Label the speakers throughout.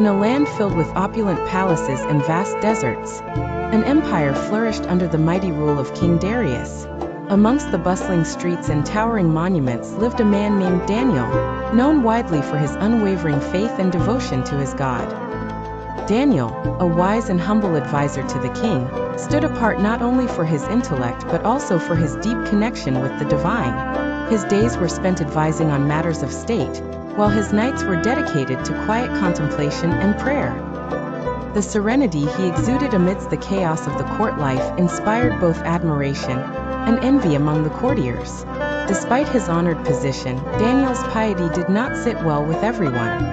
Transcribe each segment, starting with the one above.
Speaker 1: In a land filled with opulent palaces and vast deserts, an empire flourished under the mighty rule of King Darius. Amongst the bustling streets and towering monuments lived a man named Daniel, known widely for his unwavering faith and devotion to his God. Daniel, a wise and humble advisor to the king, stood apart not only for his intellect but also for his deep connection with the divine. His days were spent advising on matters of state, while his nights were dedicated to quiet contemplation and prayer. The serenity he exuded amidst the chaos of the court life inspired both admiration and envy among the courtiers. Despite his honored position, Daniel's piety did not sit well with everyone.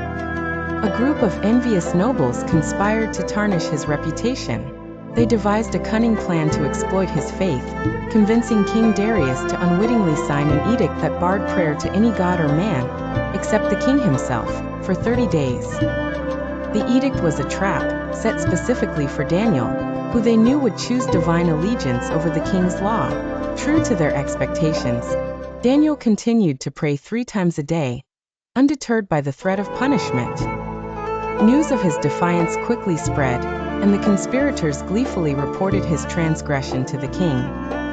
Speaker 1: A group of envious nobles conspired to tarnish his reputation. They devised a cunning plan to exploit his faith, convincing King Darius to unwittingly sign an edict that barred prayer to any god or man, except the king himself, for 30 days. The edict was a trap, set specifically for Daniel, who they knew would choose divine allegiance over the king's law. True to their expectations, Daniel continued to pray 3 times a day, undeterred by the threat of punishment. News of his defiance quickly spread, and the conspirators gleefully reported his transgression to the king.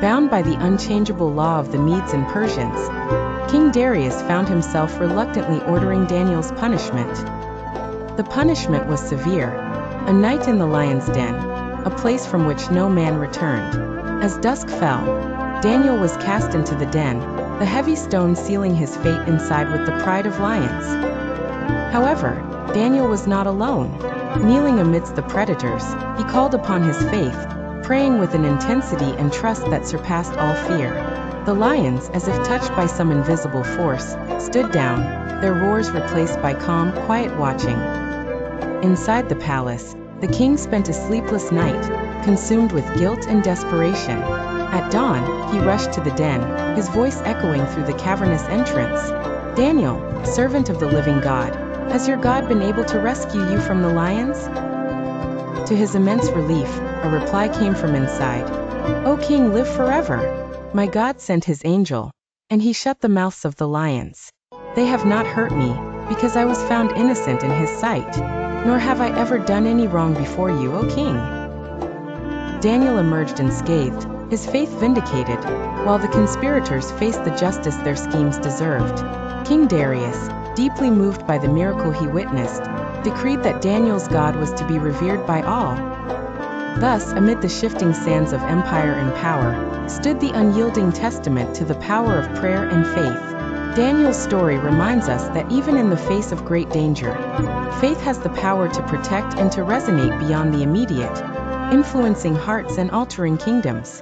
Speaker 1: Bound by the unchangeable law of the Medes and Persians, King Darius found himself reluctantly ordering Daniel's punishment. The punishment was severe: a night in the lion's den, a place from which no man returned. As dusk fell, Daniel was cast into the den, the heavy stone sealing his fate inside with the pride of lions. However, Daniel was not alone. Kneeling amidst the predators, he called upon his faith, praying with an intensity and trust that surpassed all fear. The lions, as if touched by some invisible force, stood down, their roars replaced by calm, quiet watching. Inside the palace, the king spent a sleepless night, consumed with guilt and desperation. At dawn, he rushed to the den, his voice echoing through the cavernous entrance. "Daniel, servant of the living God, has your God been able to rescue you from the lions?" To his immense relief, a reply came from inside. "O king, live forever! My God sent his angel, and he shut the mouths of the lions. They have not hurt me, because I was found innocent in his sight, nor have I ever done any wrong before you, O king." Daniel emerged unscathed, his faith vindicated, while the conspirators faced the justice their schemes deserved. King Darius, deeply moved by the miracle he witnessed, decreed that Daniel's God was to be revered by all. Thus, amid the shifting sands of empire and power, stood the unyielding testament to the power of prayer and faith. Daniel's story reminds us that even in the face of great danger, faith has the power to protect and to resonate beyond the immediate, influencing hearts and altering kingdoms.